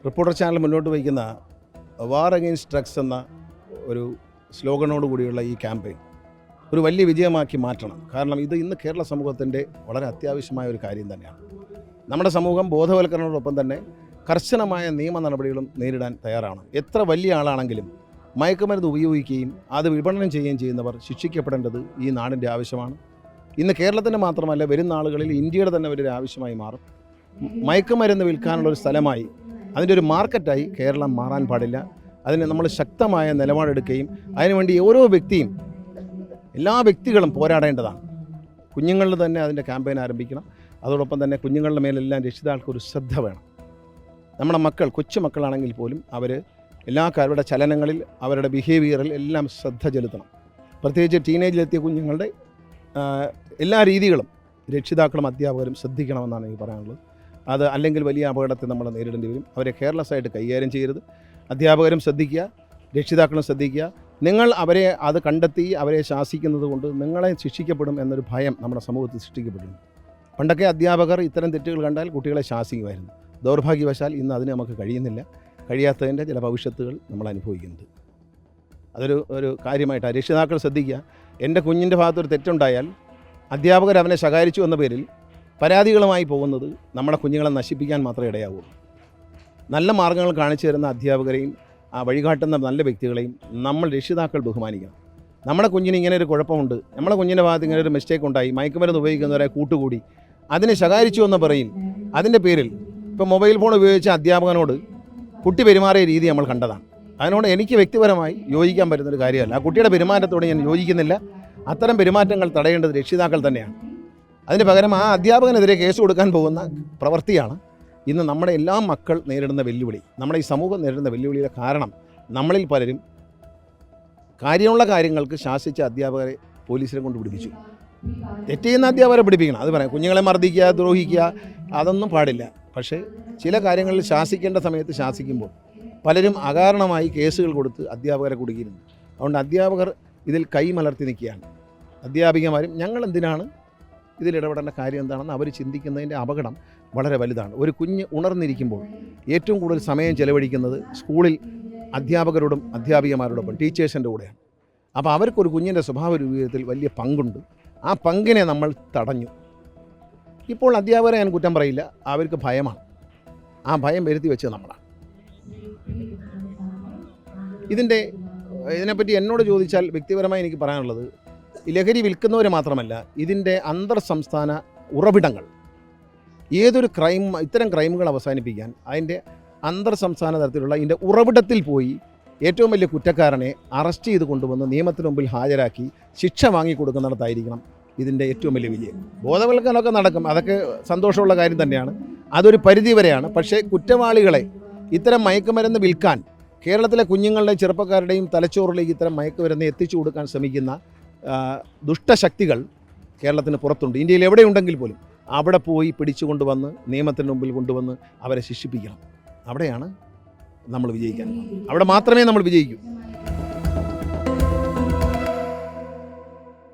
Reporter channel മുന്നോട്ട് വയ്ക്കുന്ന war against drugs എന്ന ഒരു സ്ലോഗനോട് കൂടിയുള്ള ഈ ക്യാമ്പയിൻ ഒരു വലിയ വിജയമാക്കി മാറ്റണം. കാരണം ഇത് ഇന്ന് കേരള സമൂഹത്തിൻ്റെ വളരെ അത്യാവശ്യമായ ഒരു കാര്യം തന്നെയാണ്. നമ്മുടെ സമൂഹം ബോധവൽക്കരണത്തോടൊപ്പം തന്നെ കർശനമായ നിയമ നടപടികളും നേരിടാൻ തയ്യാറാണ്. എത്ര വലിയ ആളാണെങ്കിലും മയക്കുമരുന്ന് ഉപയോഗിക്കുകയും അത് വിപണനം ചെയ്യുകയും ചെയ്യുന്നവർ ശിക്ഷിക്കപ്പെടേണ്ടത് ഈ നാടിൻ്റെ ആവശ്യമാണ്. ഇന്ന് കേരളത്തിൻ്റെ മാത്രമല്ല, വരും നാളുകളിൽ ഇന്ത്യയുടെ തന്നെ വലിയൊരു ആവശ്യമായി മാറും. മയക്കുമരുന്ന് വിൽക്കാനുള്ളൊരു സ്ഥലമായി, അതിൻ്റെ ഒരു മാർക്കറ്റായി കേരളം മാറാൻ പാടില്ല. അതിന് നമ്മൾ ശക്തമായ നിലപാടെടുക്കുകയും അതിനുവേണ്ടി ഓരോ വ്യക്തിയും, എല്ലാ വ്യക്തികളും പോരാടേണ്ടതാണ്. കുഞ്ഞുങ്ങളിൽ തന്നെ അതിൻ്റെ ക്യാമ്പയിൻ ആരംഭിക്കണം. അതോടൊപ്പം തന്നെ കുഞ്ഞുങ്ങളുടെ മേലെല്ലാം രക്ഷിതാക്കൾക്കൊരു ശ്രദ്ധ വേണം. നമ്മുടെ മക്കൾ, കൊച്ചു മക്കളാണെങ്കിൽ പോലും അവർ എല്ലാ അവരുടെ ചലനങ്ങളിൽ, അവരുടെ ബിഹേവിയറിൽ എല്ലാം ശ്രദ്ധ ചെലുത്തണം. പ്രത്യേകിച്ച് ടീനേജിലെത്തിയ കുഞ്ഞുങ്ങളുടെ എല്ലാ രീതികളും രക്ഷിതാക്കളും അധ്യാപകരും ശ്രദ്ധിക്കണമെന്നാണ് എനിക്ക് പറയാനുള്ളത്. അത് അല്ലെങ്കിൽ വലിയ അപകടത്തെ നമ്മൾ നേരിടേണ്ടി വരും. അവരെ കെയർലെസ്സായിട്ട് കൈകാര്യം ചെയ്യരുത്. അധ്യാപകരും ശ്രദ്ധിക്കുക, രക്ഷിതാക്കളും ശ്രദ്ധിക്കുക. നിങ്ങൾ അവരെ അത് കണ്ടെത്തി അവരെ ശാസിക്കുന്നത് കൊണ്ട് നിങ്ങളെ ശിക്ഷിക്കപ്പെടും എന്നൊരു ഭയം നമ്മുടെ സമൂഹത്തിൽ സൃഷ്ടിക്കപ്പെടുന്നു. പണ്ടൊക്കെ അധ്യാപകർ ഇത്തരം തെറ്റുകൾ കണ്ടാൽ കുട്ടികളെ ശാസിക്കുമായിരുന്നു. ദൗർഭാഗ്യവശാൽ ഇന്ന് അതിന് നമുക്ക് കഴിയാത്തതിൻ്റെ ചില ഭവിഷ്യത്തുകൾ നമ്മൾ അനുഭവിക്കുന്നുണ്ട്. അതൊരു കാര്യമായിട്ടാണ് രക്ഷിതാക്കൾ ശ്രദ്ധിക്കുക. എൻ്റെ കുഞ്ഞിൻ്റെ ഭാഗത്തൊരു തെറ്റുണ്ടായാൽ അധ്യാപകർ അവനെ ശകാരിച്ചു എന്ന പേരിൽ പരാതികളുമായി പോകുന്നത് നമ്മുടെ കുഞ്ഞുങ്ങളെ നശിപ്പിക്കാൻ മാത്രമേ ഇടയാവുള്ളൂ. നല്ല മാർഗ്ഗങ്ങൾ കാണിച്ചു തരുന്ന അധ്യാപകരെയും ആ വഴികാട്ടുന്ന നല്ല വ്യക്തികളെയും നമ്മൾ രക്ഷിതാക്കൾ ബഹുമാനിക്കണം. നമ്മുടെ കുഞ്ഞിന് ഇങ്ങനെ ഒരു കുഴപ്പമുണ്ട്, നമ്മുടെ കുഞ്ഞിൻ്റെ ഭാഗത്ത് ഇങ്ങനെ ഒരു മിസ്റ്റേക്ക് ഉണ്ടായി, മയക്കുമരുന്ന് ഉപയോഗിക്കുന്നവരെ കൂട്ടുകൂടി അതിനെ ശകാരിച്ചു എന്ന് പറയും. അതിൻ്റെ പേരിൽ ഇപ്പോൾ മൊബൈൽ ഫോൺ ഉപയോഗിച്ച അധ്യാപകനോട് കുട്ടി പെരുമാറിയ രീതി നമ്മൾ കണ്ടതാണ്. അതിനോട് എനിക്ക് വ്യക്തിപരമായി യോജിക്കാൻ പറ്റുന്നൊരു കാര്യമല്ല. ആ കുട്ടിയുടെ പെരുമാറ്റത്തോട് ഞാൻ യോജിക്കുന്നില്ല. അത്തരം പെരുമാറ്റങ്ങൾ തടയേണ്ടത് രക്ഷിതാക്കൾ തന്നെയാണ്. അതിന് പകരം ആ അധ്യാപകനെതിരെ കേസ് കൊടുക്കാൻ പോകുന്ന പ്രവൃത്തിയാണ് ഇന്ന് നമ്മുടെ എല്ലാ മക്കൾ നേരിടുന്ന വെല്ലുവിളി. നമ്മുടെ ഈ സമൂഹം നേരിടുന്ന വെല്ലുവിളിയുടെ കാരണം നമ്മളിൽ പലരും കാര്യമുള്ള കാര്യങ്ങൾക്ക് ശാസിച്ച അധ്യാപകരെ പോലീസിനെ കൊണ്ട് പിടിപ്പിച്ചു. തെറ്റ് ചെയ്യുന്ന അധ്യാപകരെ പിടിപ്പിക്കണം, അത് പറയാം. കുഞ്ഞുങ്ങളെ മർദ്ദിക്കുക, ദ്രോഹിക്കുക, അതൊന്നും പാടില്ല. പക്ഷേ ചില കാര്യങ്ങളിൽ ശാസിക്കേണ്ട സമയത്ത് ശാസിക്കുമ്പോൾ പലരും അകാരണമായി കേസുകൾ കൊടുത്ത് അധ്യാപകരെ കുടുക്കിയിരുന്നു. അതുകൊണ്ട് അധ്യാപകർ ഇതിൽ കൈമലർത്തി നിൽക്കുകയാണ്. അധ്യാപികമാരും ഞങ്ങളെന്തിനാണ് ഇതിലിടപെടേണ്ട കാര്യം എന്താണെന്ന് അവർ ചിന്തിക്കുന്നതിൻ്റെ അപകടം വളരെ വലുതാണ്. ഒരു കുഞ്ഞ് ഉണർന്നിരിക്കുമ്പോൾ ഏറ്റവും കൂടുതൽ സമയം ചെലവഴിക്കുന്നത് സ്കൂളിൽ അധ്യാപകരോടും അധ്യാപികമാരോടൊപ്പം ടീച്ചേഴ്സിൻ്റെ കൂടെയാണ്. അപ്പോൾ അവർക്കൊരു കുഞ്ഞിൻ്റെ സ്വഭാവ രൂപീകരണത്തിൽ വലിയ പങ്കുണ്ട്. ആ പങ്കിനെ നമ്മൾ തടഞ്ഞു. ഇപ്പോൾ അധ്യാപകരെ ഞാൻ കുറ്റം പറയില്ല, അവർക്ക് ഭയമാണ്. ആ ഭയം വരുത്തി വെച്ചത് നമ്മളാണ്. ഇതിനെപ്പറ്റി എന്നോട് ചോദിച്ചാൽ വ്യക്തിപരമായി എനിക്ക് പറയാനുള്ളത്, ലഹരി വിൽക്കുന്നവർ മാത്രമല്ല, ഇതിൻ്റെ അന്തർ സംസ്ഥാന ഉറവിടങ്ങൾ, ഏതൊരു ഇത്തരം ക്രൈമുകൾ അവസാനിപ്പിക്കാൻ അതിൻ്റെ അന്തർ സംസ്ഥാന തരത്തിലുള്ള ഇതിൻ്റെ ഉറവിടത്തിൽ പോയി ഏറ്റവും വലിയ കുറ്റക്കാരനെ അറസ്റ്റ് ചെയ്ത് കൊണ്ടുവന്ന് നിയമത്തിന് മുമ്പിൽ ഹാജരാക്കി ശിക്ഷ വാങ്ങിക്കൊടുക്കുന്നിടത്തായിരിക്കണം ഇതിൻ്റെ ഏറ്റവും വലിയ വിജയം. ബോധവൽക്കരണമൊക്കെ നടക്കും, അതൊക്കെ സന്തോഷമുള്ള കാര്യം തന്നെയാണ്. അതൊരു പരിധിവരെയാണ്. പക്ഷേ കുറ്റവാളികളെ ഇത്തരം മയക്കുമരുന്ന് വിൽക്കാൻ കേരളത്തിലെ കുഞ്ഞുങ്ങളുടെയും ചെറുപ്പക്കാരുടെയും തലച്ചോറിലേക്ക് ഇത്തരം മയക്കുമരുന്ന് എത്തിച്ചു കൊടുക്കാൻ ശ്രമിക്കുന്ന ദുഷ്ടശക്തികൾ കേരളത്തിന് പുറത്തുണ്ട്. ഇന്ത്യയിൽ എവിടെയുണ്ടെങ്കിൽ പോലും അവിടെ പോയി പിടിച്ചു കൊണ്ടുവന്ന് നിയമത്തിന് മുമ്പിൽ കൊണ്ടുവന്ന് അവരെ ശിക്ഷിപ്പിക്കണം. അവിടെയാണ് നമ്മൾ വിജയിക്കാൻ. അവിടെ മാത്രമേ നമ്മൾ വിജയിക്കൂ.